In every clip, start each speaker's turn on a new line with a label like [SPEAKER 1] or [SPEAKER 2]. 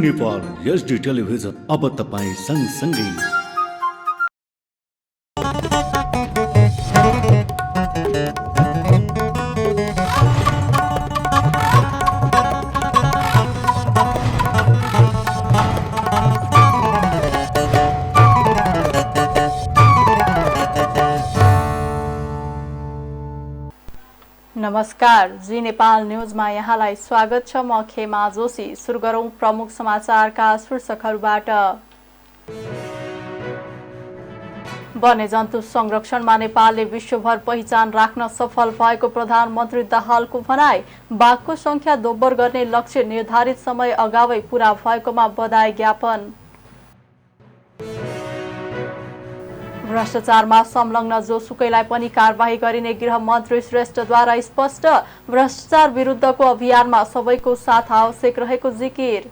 [SPEAKER 1] Nepal HD television अब तपाईँ सँगसँगै।
[SPEAKER 2] नमस्कार, जी नेपाल न्यूजमा यहाँलाई स्वागत छ। म खेमा जोशी। सुरु गरौं प्रमुख समाचारका शीर्षकहरूबाट। वन्यजन्तु संरक्षणमा नेपालले विश्वभर पहिचान राख्न सफल भएको प्रधानमन्त्री दाहालको भनाई। बाघको संख्या दोब्बर गर्ने लक्ष्य निर्धारित समय अगावै पूरा भएकोमा बधाई ज्ञापन। भ्रष्टाचारमा संलग्न जोसुकैलाई पनि कारबाही गरिने गृहमन्त्री श्रेष्ठद्वारा स्पष्ट। भ्रष्टाचार विरुद्धको अभियानमा सबैको साथ आवश्यक रहेको जिकिर।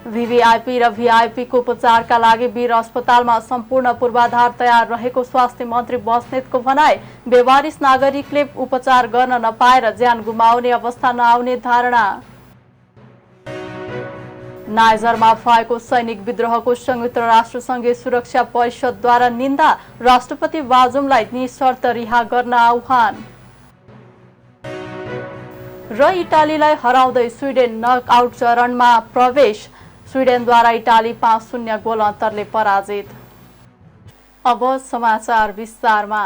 [SPEAKER 2] भिभिआइपी र भिआइपीको उपचारका लागि वीर अस्पतालमा सम्पूर्ण पूर्वाधार तयार रहेको स्वास्थ्य मन्त्री बस्नेतको भनाई। बेवारिस नागरिकले उपचार गर्न नपाएर ज्यान गुमाउने अवस्था नआउने धारणा। नाइजरमा भएको सैनिक विद्रोहको संयुक्त राष्ट्रसङ्घीय सुरक्षा परिषदद्वारा निन्दा। राष्ट्रपति बाजुमलाई निशर्त रिहा गर्न आह्वान। र इटालीलाई हराउँदै स्विडेन नकआउट चरणमा प्रवेश। स्विडेनद्वारा इटाली 5-0 गोल अन्तरले पराजित। अब समाचार विस्तारमा।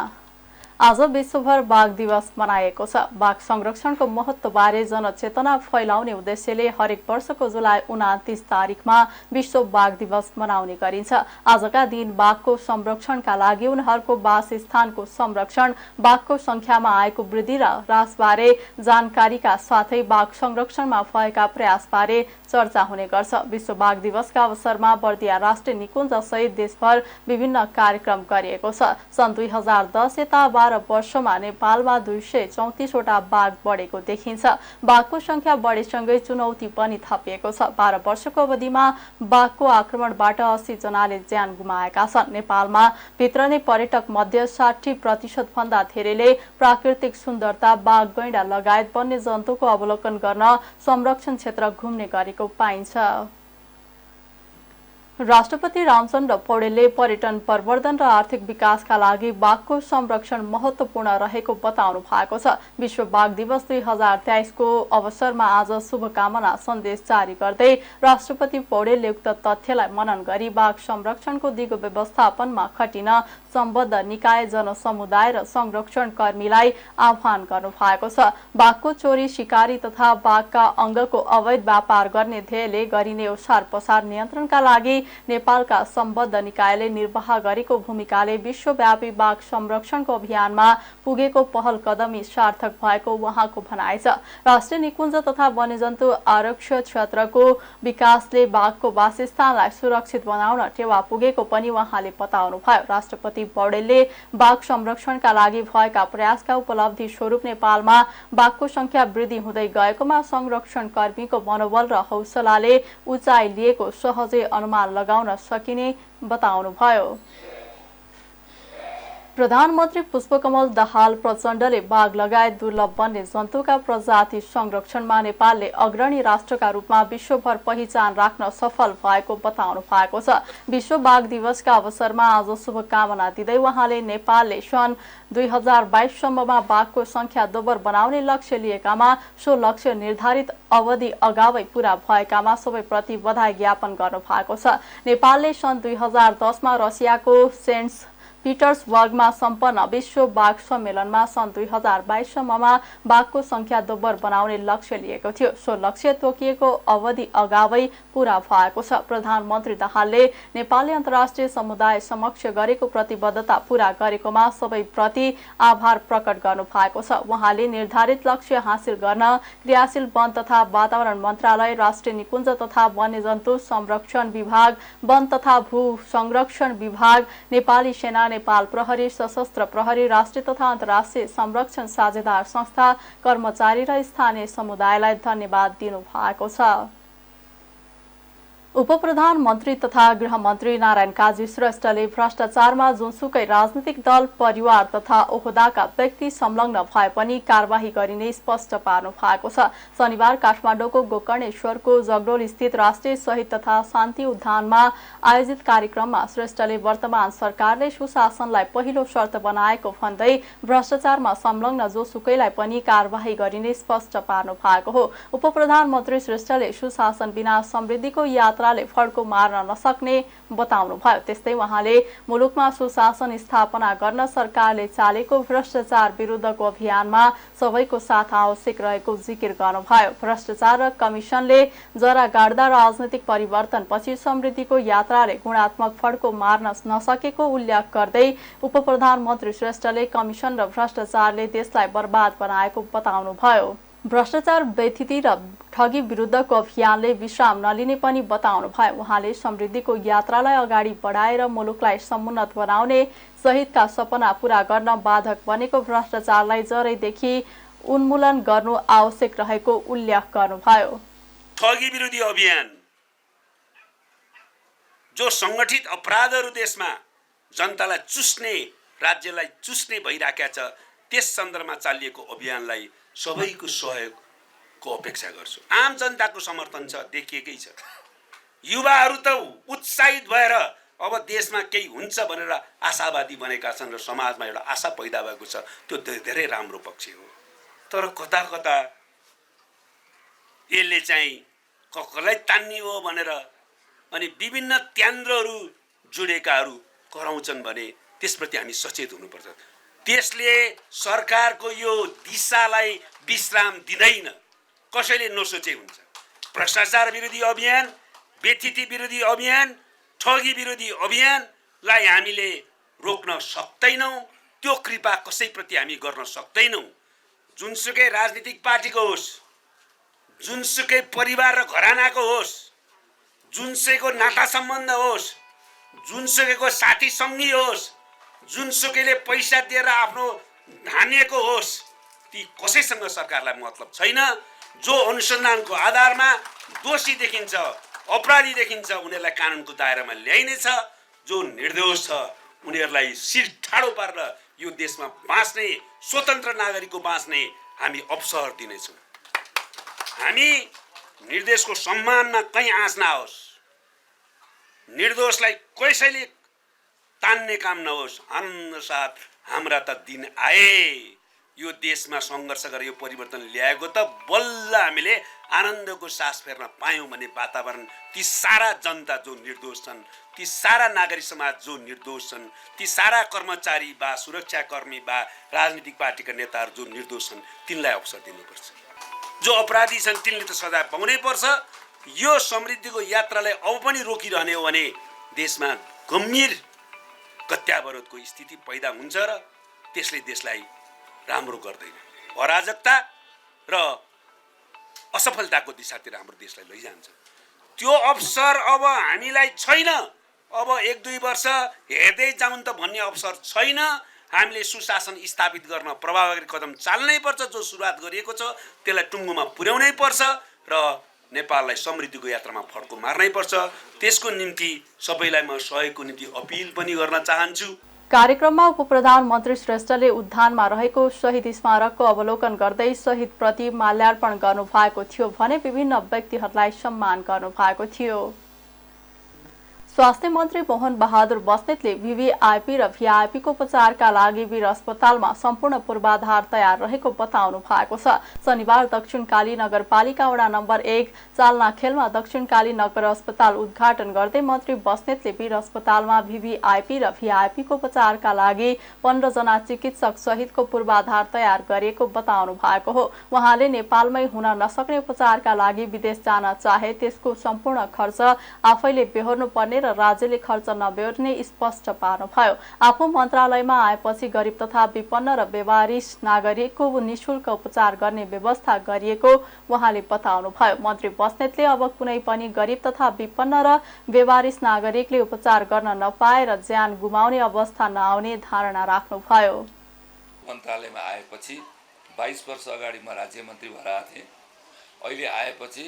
[SPEAKER 2] आज विश्वभर बाघ दिवस मनाइएको छ। बाघ संरक्षणको महत्त्वबारे जनचेतना फैलाउने उद्देश्यले हरेक वर्षको जुलाई 29 तारिखमा विश्व बाघ दिवस मनाउने गरिन्छ। आजका दिन बाघको संरक्षणका लागि उनीहरूको वासस्थानको संरक्षण, बाघको संख्यामा आएको वृद्धि र ह्रासबारे जानकारीका साथै बाघ संरक्षणमा भएका प्रयासबारे चर्चा हुने गर्छ। विश्व बाघ दिवसका अवसरमा बर्दिया राष्ट्रिय निकुञ्ज सहित देशभर विभिन्न कार्यक्रम गरिएको छ। सन् 2010 यता 12 वर्षमा नेपालमा 234 वटा बाघ बढेको देखिन्छ। बाघको संख्या बढेसँगै चुनौती पनि थपिएको छ। 12 वर्षको अवधिमा बाघको आक्रमणबाट 80 जनाले ज्यान गुमाएका छन्। नेपालमा भित्रने पर्यटक मध्ये 60% भन्दा धेरैले प्राकृतिक सुन्दरता, बाघ, गैंडा लगायत वन्य जन्तुको अवलोकन गर्न संरक्षण क्षेत्र घुम्ने गरेको पाइन्छ। राष्ट्रपति रामचन्द्र पौडेलले पर्यटन प्रवर्धन र आर्थिक विकासका लागि बाघको संरक्षण महत्त्वपूर्ण रहेको बताउनु भएको छ। विश्व बाघ दिवस 2023 को अवसरमा आज शुभकामना सन्देश जारी गर्दै राष्ट्रपति पौडेलले उक्त तथ्यलाई मनन गरी बाघ संरक्षणको दिगो व्यवस्थापनमा खटिन सम्बद्ध निकाय, जनसमुदाय र संरक्षण कर्मीलाई आह्वान गर्नु भएको छ। बाघको चोरी, शिकारी तथा बाघका अङ्गको अवैध व्यापार गर्ने ध्येयले गरिने ओसार पसार नियन्त्रणका लागि नेपालका सम्बद्ध निकायले निर्वाह गरेको भूमिकाले विश्वव्यापी बाघ संरक्षणको अभियानमा पुगेको पहल कदमी सार्थक भएको उहाँको भनाइ छ। राष्ट्रिय निकुञ्ज तथा वन्यजन्तु आरक्ष क्षेत्रको विकासले बाघको वासस्थानलाई सुरक्षित बनाउन टेवा पुगेको पनि उहाँले बताउनुभयो। राष्ट्रपति पौडेलले बाघ संरक्षणका लागि भएका प्रयासका उपलब्धि स्वरूप नेपालमा बाघको संख्या वृद्धि हुँदै गएकोमा संरक्षण कर्मीको मनोबल र हौसलाले उचाइ लिएको सहजै अनुमान लगाउन सकिने बताउनुभयो। प्रधानमन्त्री पुष्पकमल दाहाल प्रचण्डले बाघ लगायत दुर्लभ वन्य जन्तुका प्रजाति संरक्षणमा नेपालले अग्रणी राष्ट्रका रूपमा विश्वभर पहिचान राख्न सफल भएको बताउनु भएको छ। विश्व बाघ दिवसका अवसरमा आज शुभकामना दिँदै उहाँले नेपालले सन् 2022 सम्ममा बाघको संख्या दोब्बर बनाउने लक्ष्य लिएकामा सो लक्ष्य निर्धारित अवधि अगावै पूरा भएकामा सबैप्रति बधाई ज्ञापन गर्नु भएको छ। नेपालले सन् 2010 मा रसियाको सेन्ट पिटर्सबर्गमा सम्पन्न विश्व बाघ सम्मेलनमा सन् 2022 सम्ममा बाघको संख्या दोब्बर बनाउने लक्ष्य लिएको थियो। सो लक्ष्य तोकिएको अवधि अगावै पूरा भएको छ। प्रधानमन्त्री दाहालले नेपालले अन्तर्राष्ट्रिय समुदाय समक्ष गरेको प्रतिबद्धता पूरा गरेकोमा सबैप्रति आभार प्रकट गर्नु भएको छ। उहाँले निर्धारित लक्ष्य हासिल गर्न क्रियाशील वन तथा वातावरण मन्त्रालय, राष्ट्रिय निकुञ्ज तथा वन्यजन्तु संरक्षण विभाग, वन तथा भू संरक्षण विभाग, नेपाली सेना, नेपाल प्रहरी, सशस्त्र प्रहरी, राष्ट्रिय तथा अन्तर्राष्ट्रिय संरक्षण साझेदार संस्था, कर्मचारी र स्थानीय समुदायलाई धन्यवाद दिनु भएको छ। उपप्रधानमन्त्री तथा गृहमन्त्री नारायण काजी श्रेष्ठले भ्रष्टाचारमा जुनसुकै राजनीतिक दल परिवार तथा ओहदाका व्यक्ति संलग्न भए पनि कारबाही गरिने स्पष्ट पार्नु भएको छ। शनिबार काठमाडौँको गोकर्णेश्वरको जगडोल स्थित राष्ट्रिय शहीद तथा शान्ति उद्यानमा आयोजित कार्यक्रममा श्रेष्ठले वर्तमान सरकारले सुशासनलाई पहिलो शर्त बनाएको भन्दै भ्रष्टाचारमा संलग्न जोसुकैलाई पनि कारबाही गरिने स्पष्ट पार्नु भएको हो। उपप्रधानमन्त्री श्रेष्ठले सुशासन बिना समृद्धिको यात्राले फड्को मार्न नसक्ने बताउनुभयो। त्यस्तै उहाँले मुलुकमा सुशासन स्थापना गर्न सरकारले चालेको भ्रष्टाचार विरुद्धको अभियानमा सबैको साथ आवश्यक रहेको जिकिर गर्नुभयो। भ्रष्टाचार र कमिसनले जरा गाड्दा राजनीतिक परिवर्तनपछि समृद्धिको यात्राले गुणात्मक फड्को मार्न नसकेको उल्लेख गर्दै उपप्रधानमन्त्री श्रेष्ठले कमिसन र भ्रष्टाचारले देशलाई बर्बाद बनाएको बताउनुभयो। भ्रष्टाचार व्यथिति र ठगी विरुद्धको अभियानले विश्राम नलिने पनि बताउनुभयो। उहाँले समृद्धिको यात्रालाई अगाडि बढाएर मुलुकलाई समुन्नत बनाउने सहितका सपना पूरा गर्न बाधक बनेको भ्रष्टाचारलाई जरैदेखि उन्मूलन गर्नु आवश्यक रहेको उल्लेख गर्नुभयो।
[SPEAKER 3] ठगी विरोधी अभियान जो संगठित अपराधहरू देशमा जनतालाई चुस्ने राज्यलाई चुस्ने भइराखेका छ त्यस सन्दर्भमा चालिएको अभियानलाई सबैको सहयोगको अपेक्षा गर्छु। आम जनताको समर्थन छ, देखिएकै छ। युवाहरू त उत्साहित भएर अब देशमा केही हुन्छ भनेर आशावादी बनेका छन् र समाजमा एउटा आशा पैदा भएको छ। त्यो धेरै राम्रो पक्ष हो। तर कता कता यसले चाहिँ कसलाई तान्ने हो भनेर अनि विभिन्न त्यान्द्रहरू जुडेकाहरू कराउँछन् भने त्यसप्रति हामी सचेत हुनुपर्छ। त्यसले सरकारको यो दिशालाई विश्राम दिँदैन, कसैले नसोचे हुन्छ। भ्रष्टाचार विरोधी अभियान, व्यथिति विरोधी अभियान, ठगी विरोधी अभियानलाई हामीले रोक्न सक्दैनौँ। त्यो कृपा कसैप्रति हामी गर्न सक्दैनौँ। जुनसुकै राजनीतिक पार्टीको होस्, जुनसुकै परिवार र घरानाको होस्, जुनसुकैको नाता सम्बन्ध होस्, जुनसुकैको साथी सङ्गी होस्, जुनसुकैले पैसा दिएर आफ्नो धानिएको होस्, ती कसैसँग सरकारलाई मतलब छैन। जो अनुसन्धानको आधारमा दोषी देखिन्छ, अपराधी देखिन्छ, उनीहरूलाई कानुनको दायरामा ल्याइनेछ। जो निर्दोष छ उनीहरूलाई शिर ठाडो पारेर यो देशमा बाँच्ने, स्वतन्त्र नागरिकको बाँच्ने हामी अवसर दिनेछौँ। हामी निर्देशको सम्मानमा कहीँ आँच नहोस्, निर्दोषलाई कसैले तान्ने काम नहोस्। आनन्द साथ हाम्रा त दिन आए। यो देशमा सङ्घर्ष गरेर यो परिवर्तन ल्याएको त बल्ल हामीले आनन्दको सास फेर्न पायौँ भने वातावरण ती सारा जनता जो निर्दोष छन्, ती सारा नागरिक समाज जो निर्दोष छन्, ती सारा कर्मचारी वा सुरक्षाकर्मी वा राजनीतिक पार्टीका नेताहरू जो निर्दोष छन् तिनलाई अवसर दिनुपर्छ। जो अपराधी छन् तिनले त सजाय पाउनै पर्छ। यो समृद्धिको यात्रालाई अब पनि रोकिरहने हो भने देशमा गम्भीर कत्यावरोधको स्थिति पैदा हुन्छ र त्यसले देशलाई राम्रो गर्दैन। अराजकता र असफलताको दिशातिर हाम्रो देशलाई लैजान्छ। त्यो अवसर अब हामीलाई छैन। अब 1-2 वर्ष हेर्दै जाउँ त भन्ने अवसर छैन। हामीले सुशासन स्थापित गर्न प्रभावकारी कदम चाल्नै पर्छ। जो सुरुवात गरिएको छ त्यसलाई टुङ्गोमा पुर्याउनै पर्छ र नेपाललाई समृद्धिको यात्रामा फड्को मार्नै पर्छ। त्यसको निम्ति सबैलाई म सहयोगको निम्ति अपिल पनि गर्न चाहन्छु।
[SPEAKER 2] कार्यक्रममा उपप्रधानमन्त्री श्रेष्ठले उद्यानमा रहेको शहीद स्मारकको अवलोकन गर्दै शहीदप्रति माल्यार्पण गर्नुभएको थियो भने विभिन्न व्यक्तिहरूलाई सम्मान गर्नुभएको थियो। स्वास्थ्य मन्त्री मोहन बहादुर बस्नेतले भिभिआइपी र भिआइपीको उपचारका लागि वीर अस्पतालमा सम्पूर्ण पूर्वाधार तयार रहेको बताउनु भएको छ। शनिबार दक्षिणकाली नगरपालिका वडा नम्बर 1 चालनाखेलमा दक्षिणकाली नगर अस्पताल उद्घाटन गर्दै मन्त्री बस्नेतले वीर अस्पतालमा भिभिआइपी र भिआइपीको उपचारका लागि 15 जना चिकित्सक सहितको पूर्वाधार तयार गरिएको बताउनु भएको हो। उहाँले नेपालमै हुन नसक्ने उपचारका लागि विदेश जान चाहे त्यसको सम्पूर्ण खर्च आफैले बेहोर्नु पर्ने र राज्यले खर्च नबेहोर्ने स्पष्ट पार्नुभयो। आफू मन्त्रालयमा आएपछि गरिब तथा विपन्न र बेवारिस नागरिकको निशुल्क उपचार गर्ने व्यवस्था गरिएको उहाँले बताउनुभयो। मन्त्री बस्नेतले अब कुनै पनि गरिब तथा विपन्न र बेवारिस नागरिकले उपचार गर्न नपाएर ज्यान गुमाउने अवस्था नआउने धारणा राख्नुभयो।
[SPEAKER 4] मन्त्रालयमा आएपछि 22 वर्ष अगाडि म राज्य मन्त्री भएर आएको थिएँ। अहिले आएपछि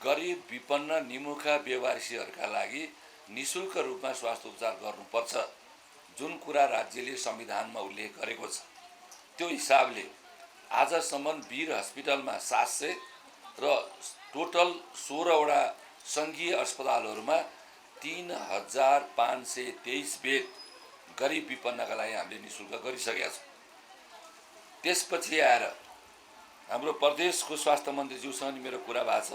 [SPEAKER 4] गरिब विपन्न निमुखा बेवारिसीहरूका लागि निःशुल्क रूपमा स्वास्थ्य उपचार गर्नुपर्छ जुन कुरा राज्यले संविधानमा उल्लेख गरेको छ। त्यो हिसाबले आजसम्म वीर हस्पिटलमा 700 र टोटल 16वटा सङ्घीय अस्पतालहरूमा 3523 बेड गरिब विपन्नका लागि हामीले निःशुल्क गरिसकेका छौँ। त्यसपछि आएर हाम्रो प्रदेशको स्वास्थ्य मन्त्रीज्यूसँग मेरो कुरा भएको छ।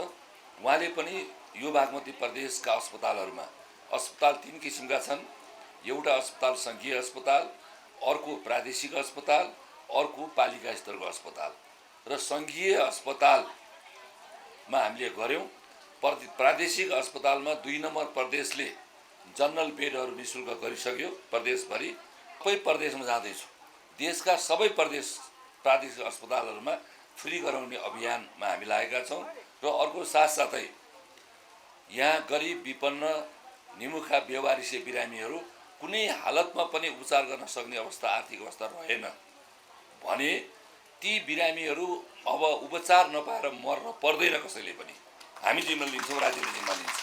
[SPEAKER 4] उहाँले पनि यो बागमती प्रदेशका अस्पतालहरूमा अस्पताल 3 किसिमका छन्। एउटा अस्पताल सङ्घीय अस्पताल, अर्को प्रादेशिक अस्पताल, अर्को पालिका स्तरको अस्पताल र सङ्घीय अस्पतालमा हामीले गऱ्यौँ। प्रादेशिक अस्पतालमा 2 नम्बर प्रदेशले जनरल बेडहरू निःशुल्क गरिसक्यो प्रदेशभरि। सबै प्रदेशमा जाँदैछु, देशका सबै प्रदेश प्रादेशिक अस्पतालहरूमा फ्री गराउने अभियानमा हामी लागेका छौँ। र अर्को साथसाथै यहाँ गरिब विपन्न निमुखा बेवारिसी बिरामीहरू कुनै हालतमा पनि उपचार गर्न सक्ने अवस्था, आर्थिक अवस्था रहेन भने ती बिरामीहरू अब उपचार नपाएर मर्न पर्दैन कसैले पनि। हामी जिम्मा लिन्छौँ, राज्यले जिम्मा लिन्छ।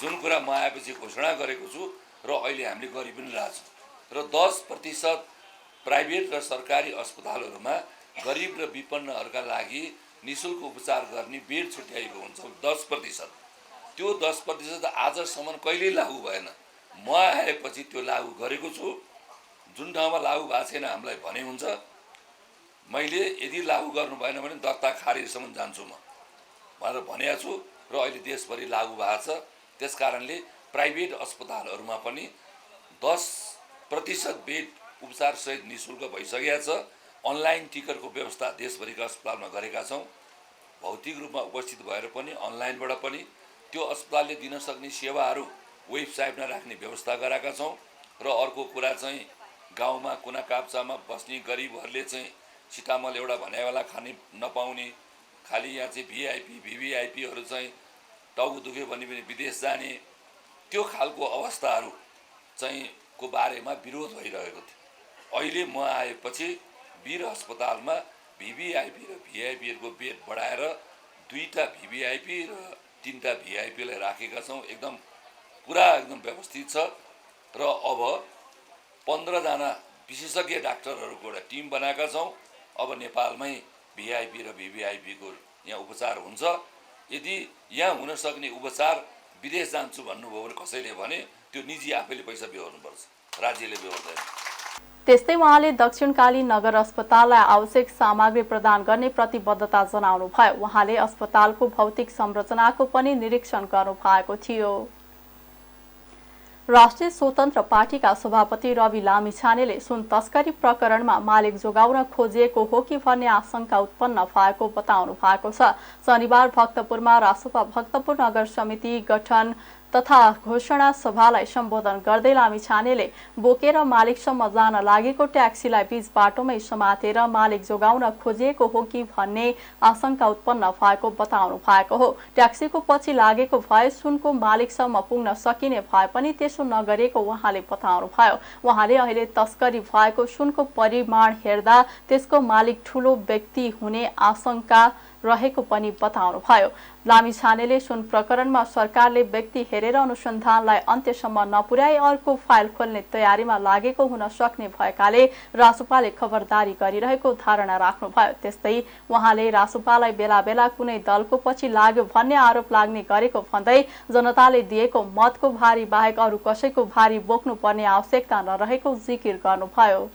[SPEAKER 4] जुन कुरा म आएपछि घोषणा गरेको छु र अहिले हामीले गरि पनि रहेछौँ। र 10% प्राइभेट र सरकारी अस्पतालहरूमा गरिब र विपन्नहरूका लागि निःशुल्क उपचार गर्ने बेड छुट्याएको हुन्छ 10%। त्यो 10% आजसम्म कहिल्यै लागू भएन। म आएपछि त्यो लागू गरेको छु। जुन ठाउँमा लागू भएको छैन हामीलाई भने हुन्छ। मैले यदि लागू गर्नु भएन भने दर्ता खारिजसम्म जान्छु म भनेर भनेको छु र अहिले देशभरि लागू भएको छ। त्यसकारणले प्राइभेट अस्पतालहरूमा पनि 10% बेड उपचारसहित निःशुल्क भइसकेको छ। अनलाइन टिकटको व्यवस्था देशभरिका अस्पतालमा गरेका छौँ। भौतिक रूपमा उपस्थित भएर पनि अनलाइनबाट पनि त्यो अस्पतालले दिन सक्ने सेवाहरू वेबसाइटमा राख्ने व्यवस्था गराएका छौँ। र अर्को कुरा चाहिँ गाउँमा कुना काप्चामा बस्ने गरिबहरूले चाहिँ सिटामल एउटा भनेवाला खाने नपाउने, खालि यहाँ चाहिँ भिआइपी भिभिआइपीहरू चाहिँ टाउको दुख्यो भने पनि विदेश जाने, त्यो खालको अवस्थाहरू चाहिँ को बारेमा विरोध भइरहेको थियो। अहिले म आएपछि वीर अस्पतालमा भिभिआइपी र भिआइपीहरूको बेड बढाएर 2टा भिभिआइपी र 3टा भिआइपीलाई राखेका छौँ। पुरा एकदम व्यवस्थित छ। र अब 15 जना विशेषज्ञ डाक्टरहरूको एउटा टिम बनाएका छौँ। अब नेपालमै भिआइपी र भिभिआइपीको यहाँ उपचार हुन्छ। यदि यहाँ हुन सक्ने उपचार विदेश जान्छु भन्नुभयो भने कसैले भने त्यो निजी आफैले पैसा बेहोर्नुपर्छ, राज्यले बेहोर्दैन।
[SPEAKER 2] त्यस्तै उहाँले दक्षिणकाली नगर अस्पताललाई आवश्यक सामग्री प्रदान गर्ने प्रतिबद्धता जनाउनु भयो। उहाँले अस्पतालको भौतिक संरचनाको पनि निरीक्षण गर्नु भएको थियो। राष्ट्रिय स्वतन्त्र पार्टीका सभापति रवि लामिछानेले सुन तस्करी प्रकरणमा मालिक जोगाउन खोजिएको हो कि भन्ने आशंका उत्पन्न भएको बताउनु भएको छ। शनिबार भक्तपुरमा रासपा भक्तपुर नगर समिति गठन तथा घोषणा सभालाई सम्बोधन गर्दै लामिछानेले बोकेर मालिकसम्म जान लागेको ट्याक्सीलाई बीच बाटोमै समातेर मालिक जोगाउन खोजिएको हो कि भन्ने आशंका उत्पन्न भएको बताउनु भएको हो। ट्याक्सीको पछि लागेको भए सुनको मालिकसम्म पुग्न सकिने भए पनि त्यसो नगरेको उहाँले बताउनु भयो। उहाँले अहिले तस्करी भएको सुनको परिमाण हेर्दा त्यसको मालिक ठूलो व्यक्ति हुने आशंका रहेको पनि बताउनु भयो। लामिछानेले सुन प्रकरणमा सरकारले व्यक्ति हेरेर अनुसन्धानलाई अन्त्यसम्म नपुर्याई अर्को फाइल खोल्ने तयारीमा लागेको हुन सक्ने भएकाले रासपाले खबरदारी गरिरहेको धारणा राख्नुभयो। त्यस्तै उहाँले रासपालाई बेला बेला कुनै दलको पछि लाग्यो भन्ने आरोप लाग्ने गरेको भन्दै जनताले दिएको मतको भारी बाहेक अरू कसैको भारी बोक्नुपर्ने आवश्यकता नरहेको जिकिर गर्नुभयो।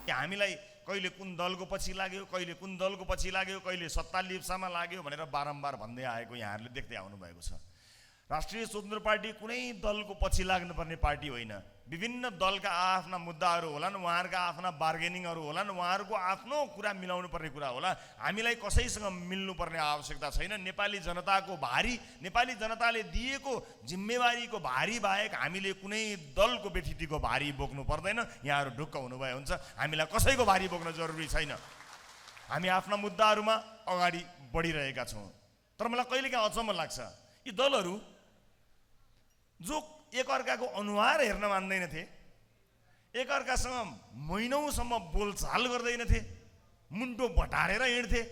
[SPEAKER 5] हामीलाई कहिले कुन दलको पछि लाग्यो, कहिले कुन दलको पछि लाग्यो, कहिले सत्ता लिप्सामा लाग्यो भनेर बारम्बार भन्दै आएको यहाँहरूले देख्दै आउनु भएको छ। राष्ट्रिय स्वतन्त्र पार्टी कुनै दलको पछि लाग्नुपर्ने पार्टी होइन। विभिन्न दलका आफ्ना मुद्दाहरू होलान्, उहाँहरूका आफ्ना बार्गेनिङहरू होलान्, उहाँहरूको आफ्नो कुरा मिलाउनु पर्ने कुरा होला। हामीलाई कसैसँग मिल्नुपर्ने आवश्यकता छैन। नेपाली जनताले दिएको जिम्मेवारीको भारी बाहेक हामीले कुनै दलको व्यतिथिको भारी बोक्नु पर्दैन। यहाँहरू ढुक्क हुनुभए हुन्छ। हामीलाई कसैको भारी बोक्न जरुरी छैन। हामी आफ्ना मुद्दाहरूमा अगाडि बढिरहेका छौँ। तर मलाई कहिलेकाहीँ अचम्म लाग्छ, यी दलहरू जो एकअर्काको अनुहार हेर्न मान्दैनथे, एकअर्कासँग महिनौसम्म बोलचाल गर्दैनथे, मुन्टो बटारेर हिँड्थे,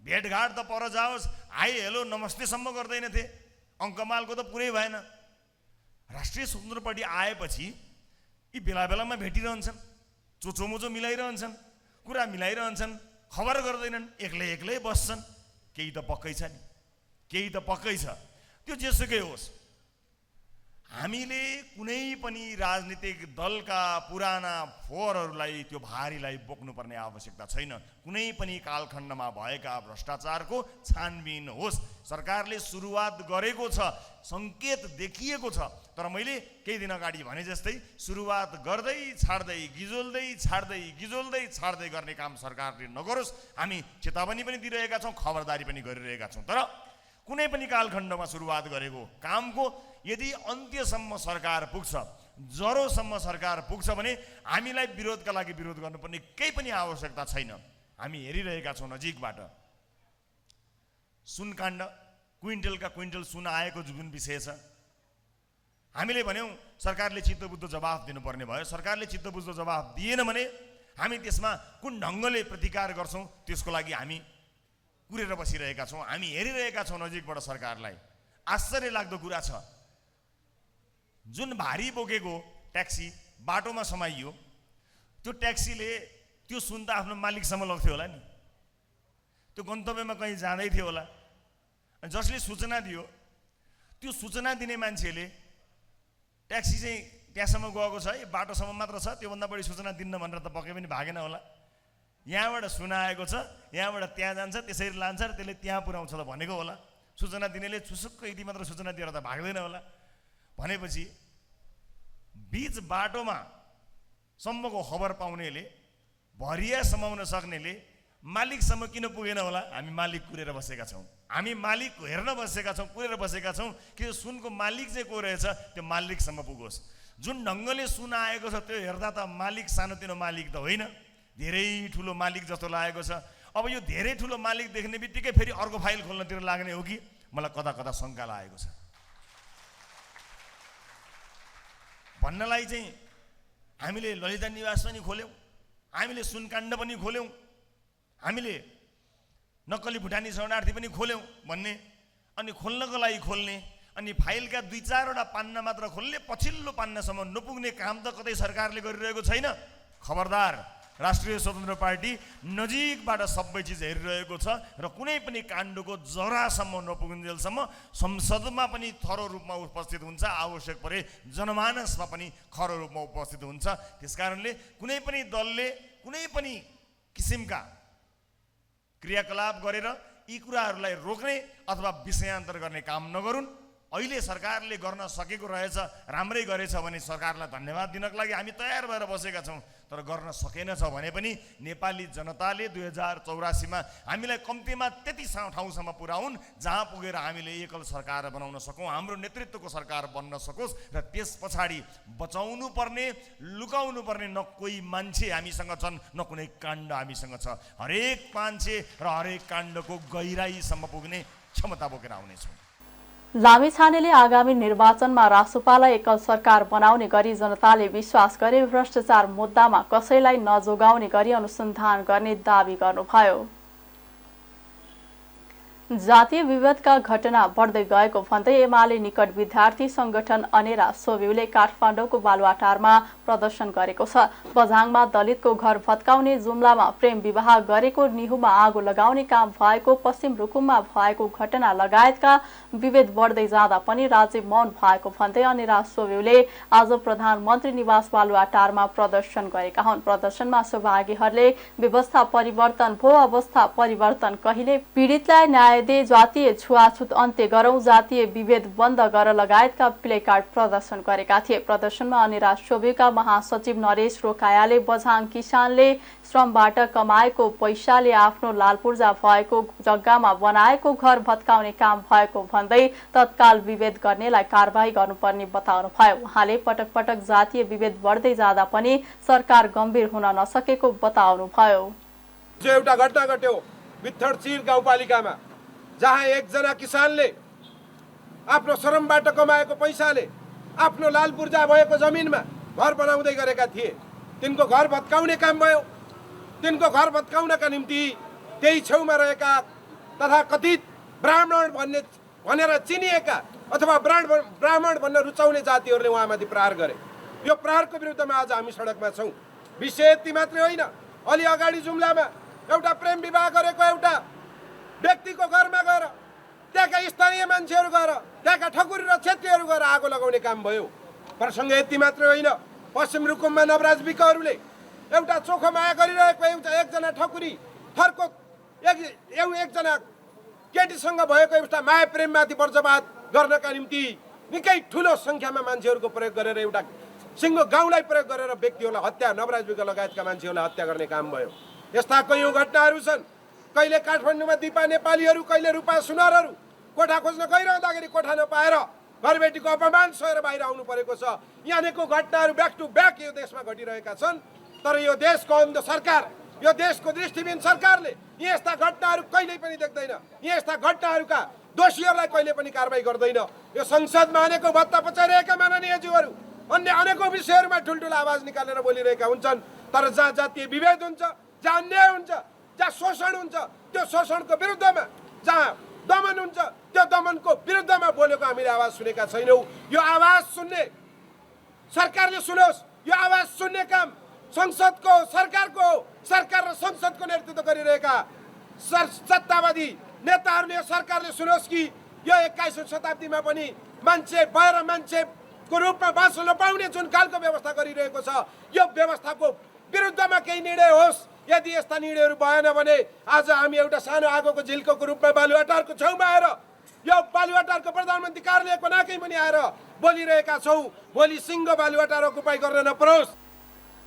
[SPEAKER 5] भेटघाट त पर जाओस्, हाई हेलो नमस्तेसम्म गर्दैनथे। अङ्कमालको त पुरै भएन। राष्ट्रिय स्वतन्त्र पार्टी आएपछि यी बेला बेलामा भेटिरहन्छन्, चोचोमोचो मिलाइरहन्छन्, कुरा मिलाइरहन्छन्, खबर गर्दैनन्, एक्लै एक्लै बस्छन्। केही त पक्कै छ नि, केही त पक्कै छ। त्यो जेसुकै होस्, हामीले कुनै पनि राजनीतिक दलका पुराना फोहोरहरूलाई, त्यो भारीलाई बोक्नुपर्ने आवश्यकता छैन। कुनै पनि कालखण्डमा भएका भ्रष्टाचारको छानबिन होस्। सरकारले सुरुवात गरेको छ, सङ्केत देखिएको छ, तर मैले केही दिन अगाडि भने जस्तै सुरुवात गर्दै छाड्दै गिजोल्दै गर्ने काम सरकारले नगरोस्। हामी चेतावनी पनि दिइरहेका छौँ, खबरदारी पनि गरिरहेका छौँ। तर कुनै पनि कालखण्डमा सुरुवात गरेको कामको यदि अन्त्यसम्म सरकार पुग्छ, जरोसम्म सरकार पुग्छ भने हामीलाई विरोधका लागि विरोध गर्नुपर्ने केही पनि आवश्यकता छैन। हामी हेरिरहेका छौँ नजिकबाट सुनकाण्ड, क्विन्टलका क्विन्टल सुन आएको जुन विषय छ। हामीले भन्यौँ सरकारले चित्तबुद्ध जवाफ दिनुपर्ने भयो। सरकारले चित्तबुद्ध जवाफ दिएन भने हामी त्यसमा कुन ढङ्गले प्रतिकार गर्छौँ त्यसको लागि हामी कुरेर बसिरहेका छौँ। हामी हेरिरहेका छौँ नजिकबाट सरकारलाई। आश्चर्य लाग्दो कुरा छ, जुन भारी बोकेको ट्याक्सी बाटोमा समाइयो, त्यो ट्याक्सीले त्यो सुन त आफ्नो मालिकसम्म लग्थ्यो होला नि, त्यो गन्तव्यमा कहीँ जाँदै थियो होला। जसले सूचना दियो, त्यो सूचना दिने मान्छेले ट्याक्सी चाहिँ त्यहाँसम्म गएको छ, बाटोसम्म मात्र छ, त्योभन्दा बढी सूचना दिन्न भनेर त पक्कै पनि भागेन होला। यहाँबाट सुनाएको छ, यहाँबाट त्यहाँ जान्छ, त्यसरी लान्छ र त्यसले त्यहाँ पुर्याउँछ त भनेको होला। सूचना दिनेले छुसुक्क यति मात्र सूचना दिएर त भाग्दैन होला। भनेपछि बीच बाटोमा सम्मको खबर पाउनेले, भरिया समाउन सक्नेले मालिकसम्म किन पुगेन होला? हामी मालिक कुरेर बसेका छौँ, हामी मालिक हेर्न बसेका छौँ, कुरेर बसेका छौँ कि सुनको मालिक चाहिँ को रहेछ त्यो मालिकसम्म पुगोस्। जुन ढङ्गले सुन आएको छ त्यो हेर्दा त मालिक सानोतिनो मालिक त होइन, धेरै ठुलो मालिक जस्तो लागेको छ। अब यो धेरै ठुलो मालिक देख्ने बित्तिकै फेरि अर्को फाइल खोल्नतिर लाग्ने हो कि? मलाई कता कता शङ्का लागेको छ। भन्नलाई चाहिँ हामीले ललिता निवास पनि खोल्यौँ, हामीले सुनकाण्ड पनि खोल्यौँ, हामीले नक्कली भुटानी शरणार्थी पनि खोल्यौँ भन्ने, अनि खोल्नको लागि खोल्ने, अनि फाइलका 2-4वटा पान्ना मात्र खोल्ने, पछिल्लो पान्नासम्म नपुग्ने काम त कतै सरकारले गरिरहेको छैन। खबरदार, राष्ट्रिय स्वतन्त्र पार्टी नजिकबाट सबै चिज हेरिरहेको छ र कुनै पनि काण्डको जरासम्म नपुगिन्जेलसम्म संसदमा पनि थरो रूपमा उपस्थित हुन्छ, आवश्यक परे जनमानसमा पनि खरो रूपमा उपस्थित हुन्छ। त्यसकारणले कुनै पनि दलले कुनै पनि किसिमका क्रियाकलाप गरेर यी कुराहरूलाई रोक्ने अथवा विषयान्तर गर्ने काम नगरून्। अहिले सरकारले गर्न सकेको रहेछ, राम्रै गरेछ भने सरकारलाई धन्यवाद दिनको लागि हामी तयार भएर बसेका छौँ। तर गर्न सकेनछ भने पनि नेपाली जनताले 2084मा हामीलाई कम्तीमा त्यति ठाउँसम्म पुर्याउन् जहाँ पुगेर हामीले एकल सरकार बनाउन सकौँ, हाम्रो नेतृत्वको सरकार बन्न सकोस्। र त्यस पछाडि बचाउनु पर्ने, लुकाउनु पर्ने न कोही मान्छे हामीसँग छन्, न कुनै काण्ड हामीसँग छ। हरेक मान्छे र हरेक काण्डको गहिराईसम्म पुग्ने क्षमता बोकेर आउनेछौँ।
[SPEAKER 2] लामिछानेले आगामी निर्वाचनमा रासोपालाई एकल सरकार बनाउने गरी जनताले विश्वास गरे भ्रष्टाचार मुद्दामा कसैलाई नजोगाउने गरी अनुसन्धान गर्ने दाबी गर्नुभयो। जातीय विवादका घटना बढ्दै गएको भन्दै एमाले निकट विद्यार्थी संगठन अनेरा सोभिउले काठमाडौँको बालुवाटारमा प्रदर्शन गरेको छ। बझाङमा दलितको घर भत्काउने, जुम्लामा प्रेम विवाह गरेको, निहुमा आगो लगाउने काम भएको, पश्चिम रुकुममा भएको घटना लगायतका विभेद बढ्दै जाँदा पनि राज्य मौन भएको भन्दै अनेरा सोभिउले आज प्रधानमन्त्री निवास बालुवाटारमा प्रदर्शन गरेका हुन्। प्रदर्शनमा सहभागीहरूले व्यवस्था परिवर्तन भो, अवस्था परिवर्तन कहिले, पीडितलाई न्याय दे, जातीय छुवाछुत अन्त्य गरौं, जातीय विभेद बन्द गर लगायतका प्लेकार्ड प्रदर्शन गरेका थिए। प्रदर्शनमा अनेरा सोभिउका महासचिव नरेश रोकायाले बझाङ किसानले श्रमबाट कमाएको पैसाले आफ्नो लालपूर्जा भएको जग्गामा बनाएको घर भत्काउने काम भएको भन्दै तत्काल विभेद गर्नेलाई कारबाही गर्नुपर्ने बताउनुभयो। उहाँले पटक पटक जातीय विभेद बढ्दै जाँदा पनि सरकार गम्भीर हुन नसकेको बताउनुभयो।
[SPEAKER 6] जो एउटा घटना घट्यो बित्थडचिर गाउँपालिकामा, जहाँ एकजना किसानले आफ्नो श्रमबाट कमाएको पैसाले आफ्नो लालपूर्जा भएको जमिनमा घर बनाउँदै गरेका थिए। तिनको घर भत्काउने काम भयो। तिनको घर भत्काउनका निम्ति त्यही छेउमा रहेका तथाकथित ब्राह्मण भनेर चिनिएका अथवा ब्राह्मण भन्न रुचाउने जातिहरूले उहाँमाथि प्रहार गरे। यो प्रहारको विरुद्धमा आज हामी सडकमा छौँ। विषय यति मात्रै होइन, अलि अगाडि जुम्लामा एउटा प्रेम विवाह गरेको एउटा व्यक्तिको घरमा गएर त्यहाँका स्थानीय मान्छेहरू गएर त्यहाँका ठकुरी र छेत्रीहरू गएर आगो लगाउने काम भयो। प्रसङ्ग यति मात्रै होइन, पश्चिम रुकुममा नवराज विकहरूले एउटा चोखो माया गरिरहेको एकजना ठकुरी थर्को एकजना केटीसँग भएको एउटा माया प्रेममाथि वर्जपात गर्नका निम्ति निकै ठुलो सङ्ख्यामा मान्छेहरूको प्रयोग गरेर एउटा सिङ्गो गाउँलाई प्रयोग गरेर व्यक्तिहरूलाई हत्या, नवराज विक लगायतका मान्छेहरूलाई हत्या गर्ने काम भयो। यस्ता कैयौँ घटनाहरू छन्। कहिले काठमाडौँमा दिपा नेपालीहरू, कहिले रूपा सुनारहरू कोठा खोज्न गइरहँदाखेरि कोठा नपाएर घरबेटीको अपमान सहेर बाहिर आउनु परेको छ। यहाँको घटनाहरू ब्याक टु ब्याक यो देशमा घटिरहेका छन्। तर यो देशको अन्ध सरकार, यो देशको दृष्टिबिन सरकारले यस्ता घटनाहरू कहिल्यै पनि देख्दैन। यस्ता घटनाहरूका दोषीहरूलाई कहिले पनि कारबाही गर्दैन। यो संसदमा अनेकौँ भत्ता पचाइरहेका माननीयज्यूहरू अन्य अनेकौँ विषयहरूमा ठुल्ठुलो आवाज निकालेर बोलिरहेका हुन्छन्। तर जहाँ जातीय विभेद हुन्छ, जहाँ अन्याय हुन्छ, जहाँ शोषण हुन्छ, त्यो शोषणको विरुद्धमा, जहाँ दमन हुन्छ, त्यो दमनको विरुद्धमा बोलेको हामीले आवाज सुनेका छैनौँ। यो आवाज सुन्ने सरकारले सुनोस्। यो आवाज सुन्ने काम संसदको, सरकारको, सरकार र संसदको नेतृत्व गरिरहेका सत्तावादी नेताहरूले, सरकारले सुनोस् कि यो 21औं शताब्दीमा पनि मान्छे भएर मान्छेको रूपमा बाँच्न नपाउने जुन खालको व्यवस्था गरिरहेको छ, यो व्यवस्थाको विरुद्धमा केही निर्णय होस्। यदि यस्ता निर्णयहरू भएन भने आज हामी एउटा सानो आगोको झिल्कोको रूपमा बालुवाटारको छेउमा आएर, यो बालुवाटारको प्रधानमन्त्री कार्यालयको नाकै पनि आएर बोलिरहेका छौँ। भोलि सिङ्गो बालुवाटार अकुपाई गर्न नपरोस्।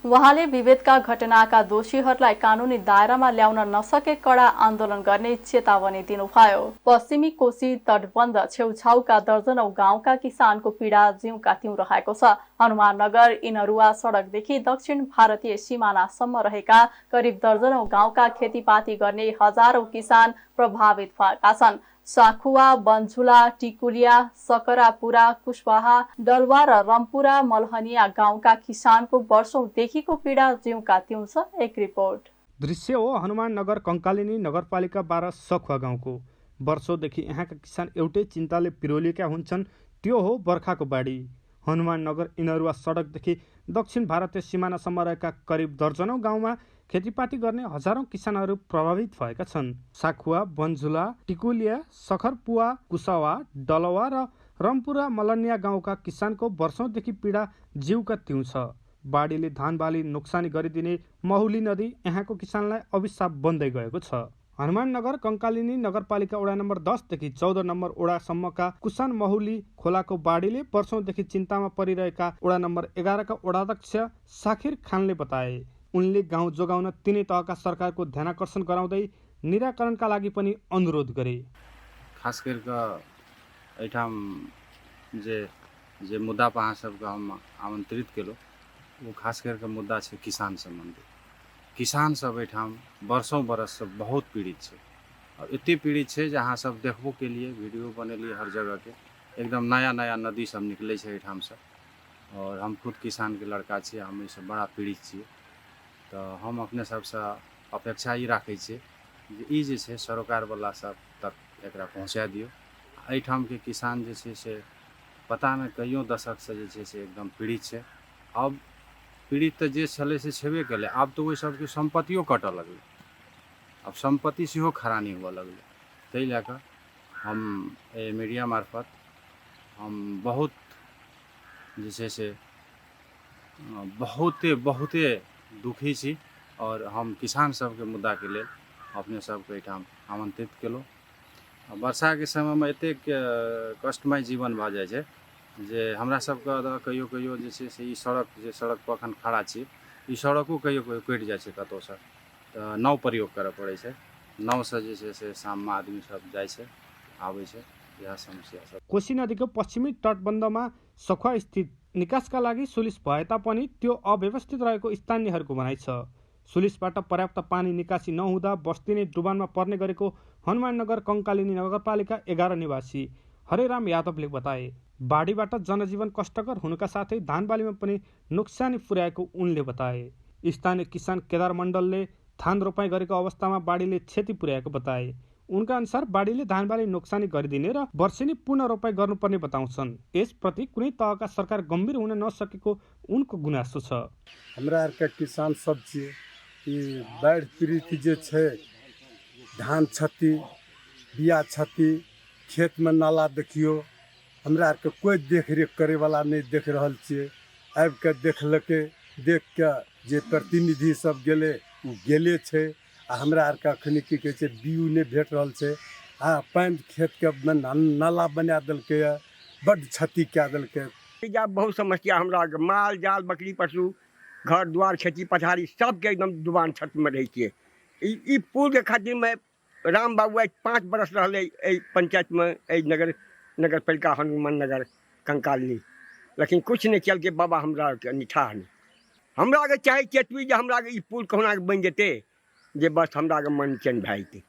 [SPEAKER 2] उहाँले विभेदका घटनाका दोषीहरूलाई कानुनी दायरामा ल्याउन नसके कडा आन्दोलन गर्ने चेतावनी दिनुभयो। पश्चिमी कोशी तटबन्ध छेउछाउका दर्जनौं गाउँका किसानको पीडा जिउका तिउँ रहेको छ। हनुमाननगर इनरुवा सडकदेखि दक्षिण भारतीय सीमानासम्म रहेका करिब दर्जनौं गाउँका खेतीपाती गर्ने हजारौं किसान प्रभावित भएका छन्। साखुवा, बन्झुला, टिकुलिया, सकरापुरा, कुशवाहा, डलवा र रम्पुरा मलहनिया गाउँका किसानको वर्षौंदेखिको पीडा जिउका तिउँ छ। एक रिपोर्ट।
[SPEAKER 7] दृश्य हो हनुमाननगर कंकालिनी नगरपालिका 12 सखुवा गाउँको। वर्षौंदेखि यहाँका किसान एउटै चिन्ताले पिरोलिएका हुन्छन्, त्यो हो बर्खाको बाढी। हनुमाननगर इनरुवा सडकदेखि दक्षिण भारतीय सीमानासम्म रहेका करिब दर्जनौं गाउँमा खेतीपाती गर्ने हजारौं किसानहरू प्रभावित भएका छन्। साखुवा, बन्झुला, टिकुलिया, सखरपुवा, कुसवा, डलवा र रम्पुरा मलनिया गाउँका किसानको वर्षौंदेखि पीडा जिउका तिउँ छ। बाढीले धानबाली नोक्सानी गरिदिने महुली नदी यहाँको किसानलाई अभिशाप बन्दै गएको छ। हनुमाननगर कंकालिनी नगरपालिका वडा नम्बर 10 देखि 14 नम्बर वडासम्मका कुसान महुली खोलाको बाढीले वर्षौंदेखि चिन्तामा परिरहेका वडा नम्बर 11 का वडाध्यक्ष साखिर खानले बताए। उनले गाउँ जोगाउन तिनै तहका सरकारको ध्यानाकर्षण गराउँदै निराकरणका लागि पनि अनुरोध गरे।
[SPEAKER 8] खास करके एठाम जे मुद्दा पर अहाँ सबके हम आमंत्रित केलो, वो खास करके मुद्दा है किसान संबंधी। किसान सब एठाम वर्षों बरस से बहुत पीड़ित है और इतनी पीड़ित है जहाँ सब देखबो के लिए वीडियो बनेलिए हर जगह के। एकदम नया नया नदी सब निकले है एठाम से और हम खुद किसान के लड़का छे, हम इससे बड़ा पीड़ित छे। तो हम अपने सबसे अपेक्षा ही राखे छे जे ई जे छे सरोकार वाला सब तक एकरा पहुँचा दियो। एठाम के किसान जे छे से पता नहीं कईयों दशक से जे छे से एकदम पीड़ित है। अब पीड़ित तो जे छले से छेबे कले, अब तो वही सबके संपत्तियों कटऽ लगले, अब संपत्ति सेहो खरानी हुआ लगले। तै लैके हम मीडिया मार्फत हम बहुत जे छे से बहुते दुखी छी और हम किसान सबके मुद्दा के लिए अपने सबके एठाम आमंत्रित केलो। वर्षा के समय में एतेक कष्टमय जीवन भ जाय छै जे हमरा सबके कहियो जे छै से ई सड़क पर अखन खड़ा छी, ई सड़को कहियो कटि जाइ छै कतौ से, तऽ नाव प्रयोग करऽ पड़ै छै। नाव से जे छै से शाममा आदमी सब जाइ छै आबै छै, यह समस्या सब।
[SPEAKER 7] कोशी नदीको पश्चिमी तटबन्धमा सखुवा स्थित निकासका लागि सुलिस भए तापनि त्यो अव्यवस्थित रहेको स्थानीयहरूको भनाइ छ। सुलिसबाट पर्याप्त पानी निकासी नहुँदा बस्ती नै डुबानमा पर्ने गरेको हनुमाननगर कंकालिनी नगरपालिका 11 निवासी हरेराम यादवले बताए। बाढीबाट जनजीवन कष्टकर हुनुका साथै धानबालीमा पनि नोक्सानी पुर्याएको उनले बताए। स्थानीय किसान केदार मण्डलले धान रोपाई गरेको अवस्थामा बाढीले क्षति पुर्याएको बताए। उनका अनुसार बाढीले धानबाली नोक्सानी गरिदिने र वर्षेनी पुनः रोपाई गर्नुपर्ने बताउँछन्। यसप्रति कुनै तहका सरकार गम्भीर हुन नसकेको उनको गुनासो छ।
[SPEAKER 9] हमरा किसान सब छियै, बाढ़ पीड़ित जे छै, धान क्षति, बिया क्षति, खेत में नाला देखियो, हमरा कोई देख रेख करे वाला नहीं देख रहल छियै। आबि के देखलकै, देख के जे प्रतिनिधि सब गेले उ गेले छै, आ हमरा अखनी की कहै छै बीउ नहीं भेट रहल छै। हाँ, पानि खेत के नाला बना देलकै, बड़ क्षति कए देलकै।
[SPEAKER 10] बहुत समस्या हमरा माल जाल बकरी पशु घर द्वार खेती पथारी सबके एकदम डुबान छत में रहे छियै। ई पुल के खातिर में राम बाबू 5 बरस रहले पंचायत में नगर पालिका हनुमान नगर कंकालनी, लेकिन कुछ नहीं चल के बाबा हमरा के निठाह नहीं। हमरा के चाहे चेतवी जे हमरा के ई पुल कहना के बन जेते, जे बस हमरा के मन चैन भए जेते।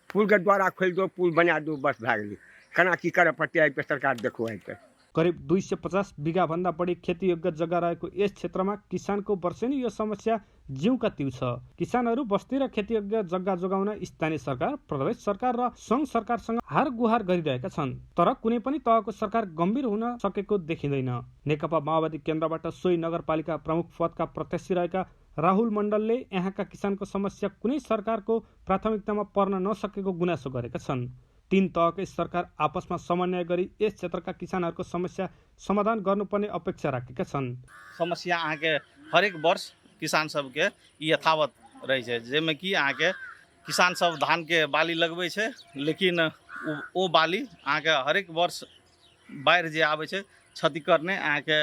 [SPEAKER 10] पुल के द्वारा खोल दो, पुल बना दो, बस भए गेलै। केना की करे पड़ते आइ पे सरकार देखो आइ पे।
[SPEAKER 7] करिब 250 बिघा भन्दा बढी खेती योग्य जग्गा रहेको यस क्षेत्रमा किसानको वर्षेनी यो समस्या जिउका तिउ छ। किसानहरू बस्ती र खेती योग्य जग्गा जोगाउन स्थानीय सरकार, प्रदेश सरकार र सङ्घ सरकारसँग हार गुहार गरिरहेका छन्, तर कुनै पनि तहको सरकार गम्भीर हुन सकेको देखिँदैन। नेकपा माओवादी केन्द्रबाट सोही नगरपालिका प्रमुख पदका प्रत्याशी रहेका राहुल मण्डलले यहाँका किसानको समस्या कुनै सरकारको प्राथमिकतामा पर्न नसकेको गुनासो गरेका छन्। 3 तहकै सरकार आपसमा समन्वय गरी यस क्षेत्रका किसानहरूको समस्या समाधान गर्नुपर्ने अपेक्षा राखेका छन्।
[SPEAKER 11] समस्या अहाँके हरेक वर्ष किसान सबके यथावत रहै छै, जाहिमे कि अहाँके किसान सब धान के बाली लगबै छै, लेकिन ओ बाली अहाँके हरेक वर्ष बाढ़ि जे आबै छै क्षति करने अहाँके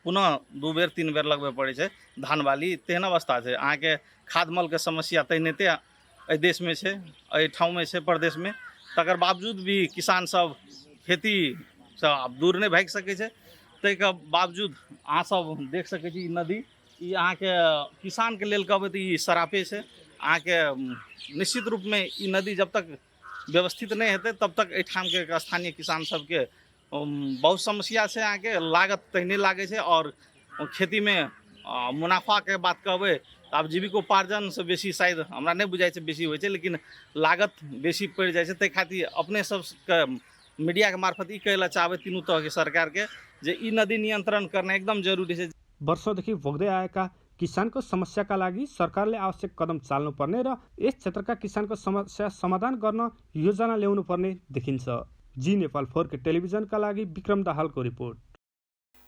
[SPEAKER 11] पुनः 2 बेर 3 बेर लगबै पड़ै छै धान बाली। तेहन अवस्था छै। अहाँके खाद मल के समस्या तहिनेते एहि देश में छै, एहि ठाउँ में छै प्रदेश में। तकर बावजूद भी किसान सब खेती से दूर नहीं भाग सकै छै। ताहिके बावजूद अहाँ सब देख सकै छी नदी, ई अहाँके किसान के लेल कहबै तऽ ई सरापे छै। अहाँके निश्चित रूप में ई नदी जब तक व्यवस्थित नहीं हेतै तब तक एहिठाम के स्थानीय किसान सबके बहुत समस्या छै। अहाँके लागत तहिने लागै छै, और खेती में मुनाफा के बात कहबै तऽ आब जीविकोपार्जन से बेसी शायद हमरा नहीं बुझाइ छै बेसी होइ छै, लेकिन लागत बेसी पड़ि जाइ छै। ताहि खातिर अपने सबके मीडिया के मार्फत ई कहै चाहबै तीनू तरह के सरकार के जे ई नदी नियन्त्रण गर्न एकदम जरुरी छै।
[SPEAKER 7] वर्षौंदेखि भोग्दै आएका किसानको समस्याका लागि सरकारले आवश्यक कदम चाल्नुपर्ने र यस क्षेत्रका किसानको समस्या समाधान गर्न योजना ल्याउनु पर्ने देखिन्छ। जी नेपाल 4 के टेलिभिजनका लागि विक्रम दाहालको रिपोर्ट।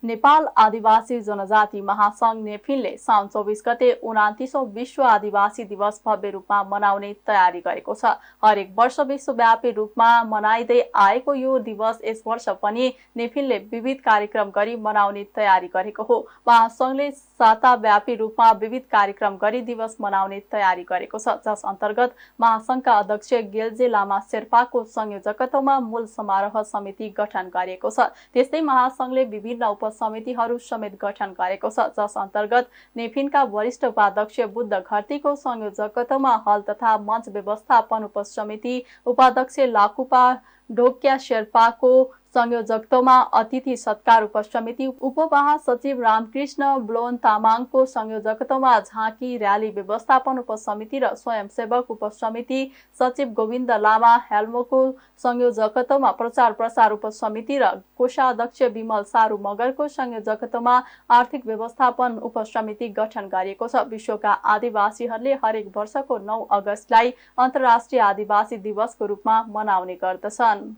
[SPEAKER 2] नेपाल आदिवासी जनजाति महासंघ नेफिनले साउन 24 गते 29औं विश्व आदिवासी दिवस भव्य रूपमा मनाउने तयारी गरेको छ। हरेक वर्ष विश्वव्यापी रूपमा मनाइदै आएको यो दिवस यस वर्ष पनि नेफिनले विविध कार्यक्रम गरी मनाउने तयारी गरेको हो। महासंघले साताव्यापी रूपमा विविध कार्यक्रम गरी दिवस मनाउने तयारी गरेको छ, जस अन्तर्गत महासंघका अध्यक्ष गेल्जे लामा शेर्पाको संयोजकत्वमा मूल समारोह समिति गठन गरिएको छ। त्यस्तै महासंघले विभिन्न उपसमितिहरू समेत गठन गरेको छ, जस अन्तर्गत नेफिनका वरिष्ठ उपाध्यक्ष बुद्ध घरतीको संयोजकत्वमा हल तथा मञ्च व्यवस्थापन उपसमिति, उपाध्यक्ष लाकुपा ढोक्या शेर्पाको संयोजकत्वमा अतिथि सत्कार उपसमिति, उपमहासचिव रामकृष्ण ब्लोन तामाङको संयोजकत्वमा झाँकी र्याली व्यवस्थापन उपसमिति र स्वयंसेवक उपसमिति, सचिव गोविन्द लामा हेल्मोको संयोजकत्वमा प्रचार प्रसार उपसमिति र कोषाध्यक्ष विमल सारू मगरको संयोजकत्वमा आर्थिक व्यवस्थापन उपसमिति गठन गरिएको छ। विश्वका आदिवासीहरूले हरेक वर्षको 9 अगस्तलाई अन्तर्राष्ट्रिय आदिवासी दिवसको रूपमा मनाउने गर्दछन्।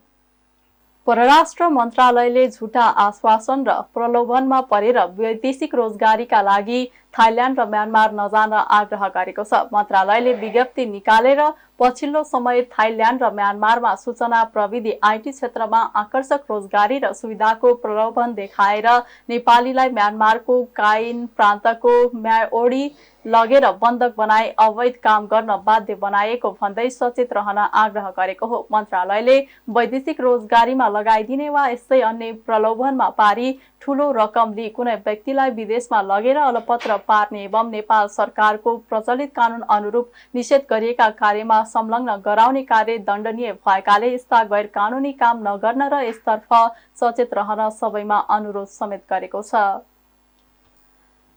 [SPEAKER 2] परराष्ट्र मन्त्रालयले झुटा आश्वासन र प्रलोभनमा परेर वैदेशिक रोजगारीका लागि थाइल्यान्ड र म्यानमार नजान आग्रह गरेको छ। मन्त्रालयले विज्ञप्ति निकालेर पछिल्लो समय थाइल्यान्ड र म्यानमारमा सूचना प्रविधि आइटी क्षेत्रमा आकर्षक रोजगारी र सुविधाको प्रलोभन देखाएर नेपालीलाई म्यानमारको काइन प्रान्तको म्याओडी लगेर बन्धक बनाई अवैध काम गर्न बाध्य बनाएको भन्दै सचेत रहन आग्रह गरेको हो। मन्त्रालयले वैदेशिक रोजगारीमा लगाइदिने वा यस्तै अन्य प्रलोभनमा पारी ठूलो रकम लिई कुनै व्यक्तिलाई विदेशमा लगेर अलपत्र पार्ने एवं नेपाल सरकारको प्रचलित कानून अनुरूप निषेध गरिएका कार्यमा संलग्न गराउने कार्य दण्डनीय भएकाले यस्ता गैर कानूनी काम नगर्न र यसतर्फ सचेत रहन सबैमा अनुरोध समेत गरेको छ।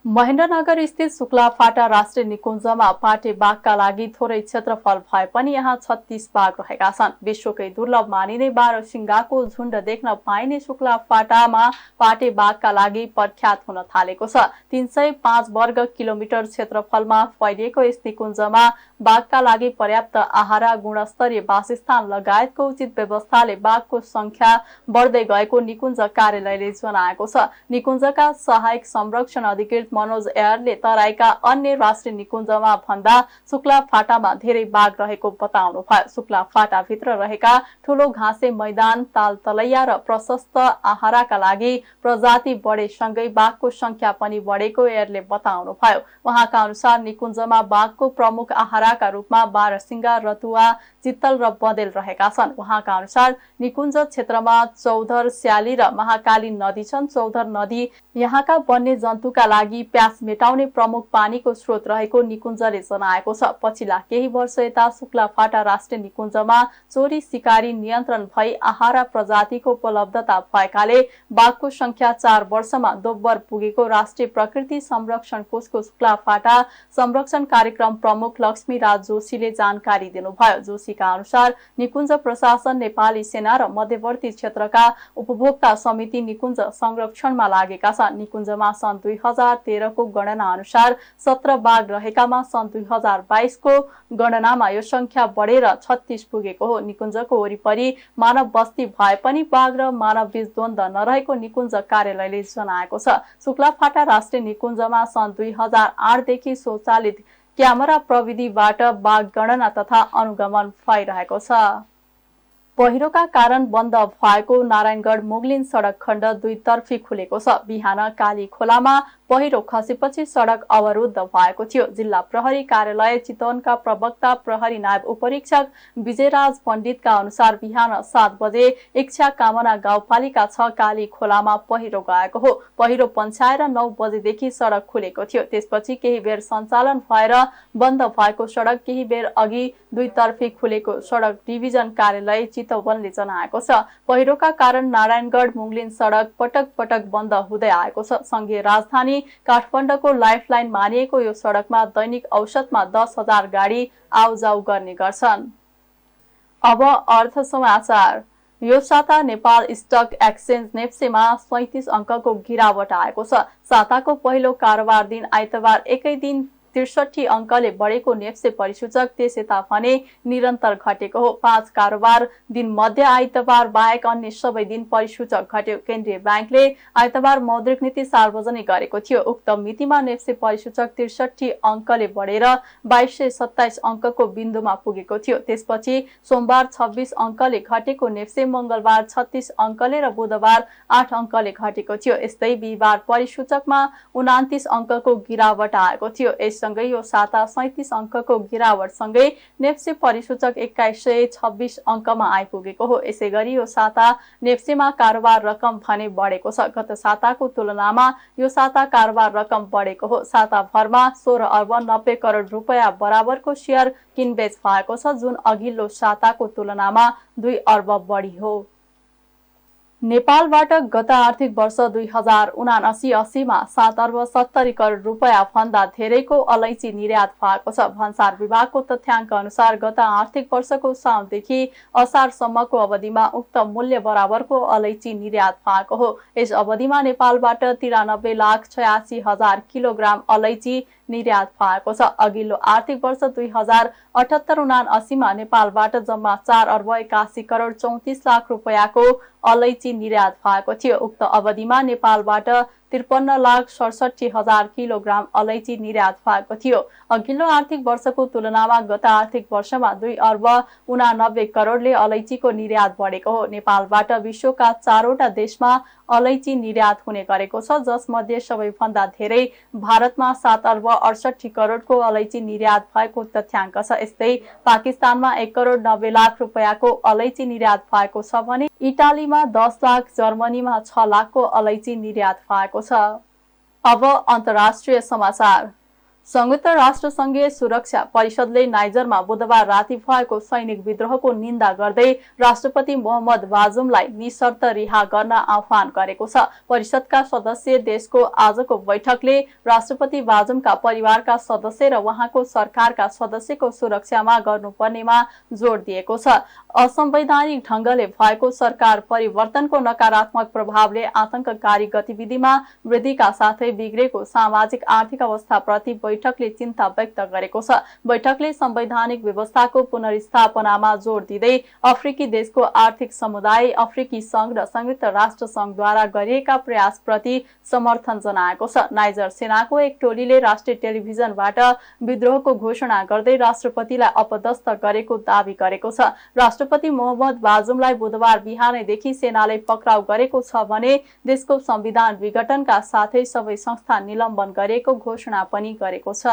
[SPEAKER 2] महेन्द्रनगर स्थित शुक्लाफाटा राष्ट्रिय निकुञ्जमा पाटे बाघका लागि थोरै क्षेत्रफल भए पनि यहाँ 36 बाघ रहेका छन्। विश्वकै दुर्लभ मानिने 12 सिंगाको झुण्ड देख्न पाइने शुक्लाफाटामा पाटे बाघका लागि प्रख्यात हुन थालेको छ। 305 वर्ग किलोमिटर क्षेत्रफलमा फैलिएको यस निकुञ्जमा बाघका लागि पर्याप्त आहार, गुणस्तरीय वासस्थान लगायतको उचित व्यवस्थाले बाघको संख्या बढ्दै गएको निकुञ्ज कार्यालयले जनाएको छ। निकुञ्जका सहायक संरक्षण अधिकृत मनोज एयरले तराईका अन्य राष्ट्रिय निकुञ्जमा भन्दा शुक्लाफाटामा धेरै बाघ रहेको बताउनु भयो। शुक्लाफाटाभित्र रहेका ठूलो घाँसे मैदान, ताल तलैया र प्रशस्त आहारका लागि प्रजाति बढेसँगै बाघको संख्या पनि बढेको एयरले बताउनु भयो। उहाँका अनुसार निकुञ्जमा बाघको प्रमुख आहारका रूपमा बारहसिंगा, रतुवा, चित्तल र बँदेल रहेका छन्। उहाँका अनुसार निकुञ्ज क्षेत्रमा चौधर, स्याली र महाकाली नदी छन्। चौधर नदी यहाँका वन्य जन्तुका लागि प्यास मेटाउने प्रमुख पानीको स्रोत रहेको निकुञ्जले जनाएको छ। पछिल्ला केही वर्ष यता शुक्लाफाटा राष्ट्रिय निकुञ्जमा चोरी शिकारी नियन्त्रण भई आहार प्रजातिको उपलब्धता भएकाले बाघको संख्या 4 वर्षमा दोब्बर पुगेको राष्ट्रिय प्रकृति संरक्षण कोषको शुक्लाफाटा संरक्षण कार्यक्रम प्रमुख लक्ष्मीराज जोशीले जानकारी दिनुभयो। जोशीका अनुसार निकुञ्ज प्रशासन, नेपाली सेना र मध्यवर्ती क्षेत्रका उपभोक्ता समिति निकुञ्ज संरक्षणमा लागेका छन्। निकुञ्जमा सन् 2013 को गणना अनुसार 17 बाघ रहेकामा सन् 2022 को गणनामा यो संख्या बढेर 36 पुगेको हो। निकुञ्जको वरिपरि मानव बस्ती भए पनि बाघ र मानव बीच द्वन्द्व नरहेको निकुञ्ज कार्यालयले जनाएको छ। शुक्लाफाटा राष्ट्रिय निकुञ्जमा सन् 2008 देखि स्वचालित क्यामेरा प्रविधिबाट बाघ गणना तथा अनुगमन भइरहेको छ। पहिरोका कारण बन्द भएको नारायणगढ मुगलिन सडक खण्ड दुईतर्फी खुलेको छ। बिहान काली खोलामा पहिरो खसेपछि सडक अवरुद्ध भएको थियो। जिल्ला प्रहरी कार्यालय चितवनका प्रवक्ता प्रहरी नायब उपरीक्षक विजयराज पण्डितका अनुसार बिहान 7 बजे इच्छा कामना गाउँपालिका 6 काली खोलामा पहिरो गएको हो। पहिरो पन्छाएर 9 बजेदेखि सडक खुलेको थियो। त्यसपछि केही बेर सञ्चालन भएर बन्द भएको सडक केही बेर अघि दुईतर्फी खुलेको सडक डिभिजन कार्यालय चितवनले जनाएको छ। पहिरोका कारण नारायणगढ मुगलिन सडक पटक पटक बन्द हुँदै आएको छ। संघीय राजधानी काठमाडौँको लाइफलाइन मानिएको यो सडकमा दैनिक औसतमा 10,000 गाडी आउजाउ गर्ने गर्छन्। अब अर्थ समाचार। यो साता नेपाल स्टक एक्सचेन्ज नेप्सेमा 37 अङ्कको गिरावट आएको छ। साताको पहिलो कारोबार दिन आइतबार एकै दिन 63 अङ्कले बढेको नेप्से परिसूचक त्यसयता भने निरन्तर घटेको हो। 5 कारोबार दिन मध्ये आइतबार बाहेक अन्य सबै दिन परिसूचक घट्यो। केन्द्रीय ब्याङ्कले आइतबार मौद्रिक नीति सार्वजनिक गरेको थियो। उक्त मितिमा नेप्से परिसूचक 63 अङ्कले बढेर 2227 अङ्कको बिन्दुमा पुगेको थियो। त्यसपछि सोमबार 26 अङ्कले घटेको नेप्से मंगलबार 36 अङ्कले र बुधबार 8 अङ्कले घटेको थियो। यस्तै बिहिबार परिसूचकमा 29 अङ्कको गिरावट आएको थियो। सँगै यो साता 37 अङ्कको गिरावट सँगै नेप्से परिसूचक 2126 अङ्कमा आइपुगेको हो। यसैगरी यो साता नेप्सेमा कारोबार रकम भने बढेको छ। गत साताको तुलनामा यो साता कारोबार रकम बढेको हो। साता भरमा 16 अर्ब 90 करोड रुपैयाँ बराबरको शेयर किनबेच भएको छ, जुन अघिल्लो साताको तुलनामा 2 अर्ब बढी हो। नेपालबाट गत आर्थिक वर्ष 2079-80 मा 7 अर्ब 70 करोड रुपैयाँ भन्दा धेरैको अलैँची निर्यात भएको छ। भन्सार विभागको तथ्याङ्क अनुसार गत आर्थिक वर्षको साउनदेखि असारसम्मको अवधिमा उक्त मूल्य बराबरको अलैँची निर्यात भएको हो। यस अवधिमा नेपालबाट 93,86,000 किलोग्राम अलैँची निर्यात भएको छ। अघिल्लो आर्थिक वर्ष 2078-79 मा नेपालबाट जम्मा 4 अर्ब 81 करोड 34 लाख रुपैयाँको अलैँची निर्यात भएको थियो। उक्त अवधिमा नेपालबाट 53,67,000 किलोग्राम अलैँची निर्यात भएको थियो। अघिल्लो आर्थिक वर्षको तुलनामा गत आर्थिक वर्षमा 2 अर्ब 89 करोडले अलैँचीको निर्यात बढेको हो। नेपालबाट विश्वका 4वटा देशमा अलैँची निर्यात हुने गरेको छ, जसमध्ये सबैभन्दा धेरै भारतमा 7 अर्ब 68 करोडको अलैँची निर्यात भएको तथ्याङ्क छ। यस्तै पाकिस्तानमा 1 करोड 90 लाख रुपैयाँको अलैँची निर्यात भएको छ भने इटालीमा 10 लाख, जर्मनीमा 6 लाखको अलैँची निर्यात भएको छ। अब अन्तर्राष्ट्रिय समाचार। संयुक्त राष्ट्रसङ्घीय सुरक्षा परिषदले नाइजरमा बुधबार राति भएको सैनिक विद्रोहको निन्दा गर्दै राष्ट्रपति मोहम्मद बाजुमलाई निशर्त रिहा गर्न आह्वान गरेको छ। परिषदका सदस्य देशको आजको बैठकले राष्ट्रपति बाजुमका परिवारका सदस्य र उहाँको सरकारका सदस्यको सुरक्षामा गर्नुपर्नेमा जोड दिएको छ। असंवैधानिक ढंगले भएको सरकार परिवर्तनको नकारात्मक प्रभावले आतंककारी गतिविधिमा वृद्धिका साथै बिग्रेको सामाजिक आर्थिक अवस्थाप्रति बैठकले चिन्ता व्यक्त गरेको छ। बैठकले संवैधानिक व्यवस्थाको पुनर्स्थापनामा जोड दिँदै अफ्रिकी देशको आर्थिक समुदाय, अफ्रिकी संघ र संयुक्त राष्ट्र संघद्वारा गरिएका प्रयासप्रति समर्थन जनाएको छ। नाइजर सेनाको एक टोलीले राष्ट्रिय टेलिभिजनबाट विद्रोहको घोषणा गर्दै राष्ट्रपतिलाई अपदस्थ गरेको दावी गरेको छ। राष्ट्रपति मोहम्मद बाजुमलाई बुधबार बिहानैदेखि सेनाले पक्राउ गरेको छ भने देशको संविधान विघटनका साथै सबै संस्था निलम्बन गरेको घोषणा पनि गरेको छ।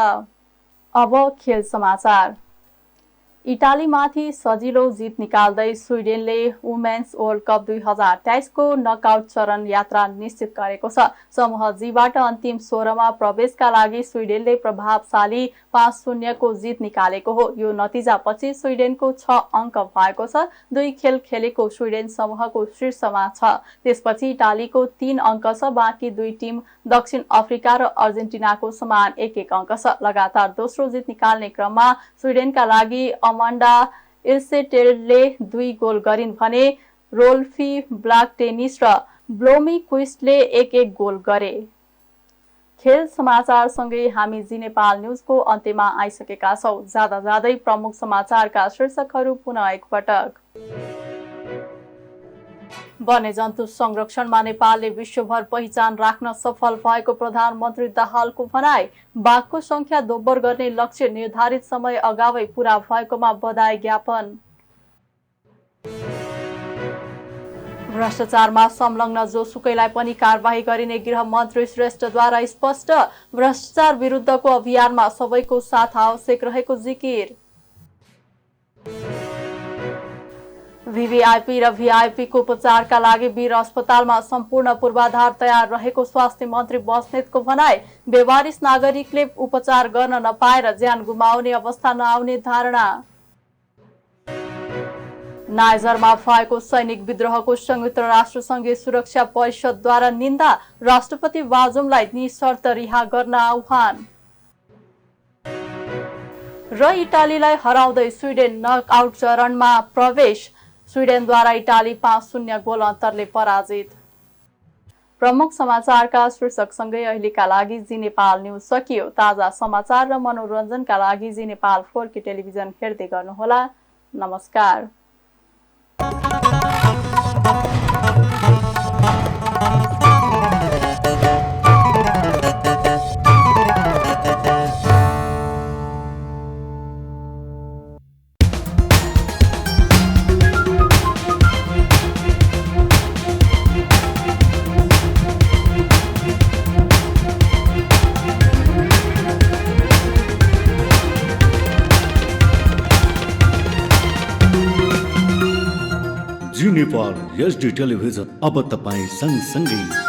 [SPEAKER 2] अब खेल समाचार। इटालीमाथि सजिलो जित निकाल्दै स्विडेनले वुमेन्स वर्ल्ड कप 2023 को नकआउट चरण यात्रा निश्चित गरेको छ। समूह जीबाट अन्तिम 16 मा प्रवेशका लागि स्विडेनले प्रभावशाली 5-0 को जित निकालेको हो। यो नतिजापछि स्विडेनको 6 अङ्क भएको छ। 2 खेल खेलेको स्विडेन समूहको शीर्षमा छ। त्यसपछि इटालीको 3 अङ्क छ। बाँकी 2 टिम दक्षिण अफ्रिका र अर्जेन्टिनाको समान 1-1 अङ्क छ। लगातार दोस्रो जित निकाल्ने क्रममा स्विडेनका लागि अमान्डा इल्सेटेलले 2 गोल गरिन् भने रोल्फी ब्ल्याक टेनिस र ब्लोमी क्विस्टले 1-1 गोल गरे। खेल समाचार सँगै हामी जी नेपाल न्यूजको अन्त्यमा आइसकेका छौं। जाँदा जाँदै प्रमुख समाचारका शीर्षकहरू पुनः एकपटक। वन्यजन्तु संरक्षणमा नेपालले विश्वभर पहिचान राख्न सफल भएको प्रधानमन्त्री दाहालको भनाई। बाघको संख्या दोब्बर गर्ने लक्ष्य निर्धारित समय अगावै पूरा भएकोमा बधाई ज्ञापन। भ्रष्टाचारमा संलग्न जोसुकैलाई पनि कारबाही गरिने गृह मन्त्री श्रेष्ठद्वारा स्पष्ट। भ्रष्टाचार विरुद्धको अभियानमा सबैको साथ आवश्यक रहेको जिकिर। VVIP र VIP को उपचारका लागि वीर अस्पतालमा सम्पूर्ण पूर्वाधार तयार रहेको स्वास्थ्य मन्त्री बस्नेतको भनाई। बेवारिस नागरिकले उपचार गर्न नपाएर ज्यान गुमाउने अवस्था नआउने धारणा। नाइजरमा भएको सैनिक विद्रोहको संयुक्त राष्ट्रसङ्घीय सुरक्षा परिषदद्वारा निन्दा। राष्ट्रपति बाजुमलाई निशर्त रिहा गर्न आह्वान। र इटालीलाई हराउँदै स्विडेन नकआउट चरणमा प्रवेश। स्विडेनद्वारा इटाली 5-0 गोल अन्तरले पराजित। प्रमुख समाचारका शीर्षकसँगै अहिलेका लागि जी नेपाल न्यूज सकियो। ताजा समाचार र मनोरञ्जनका लागि जी नेपाल 4K टेलिभिजन हेर्दै गर्नुहोला। नमस्कार।
[SPEAKER 1] जी नेपाल HD टेलिभिजन अब तपाईं सँगसँगै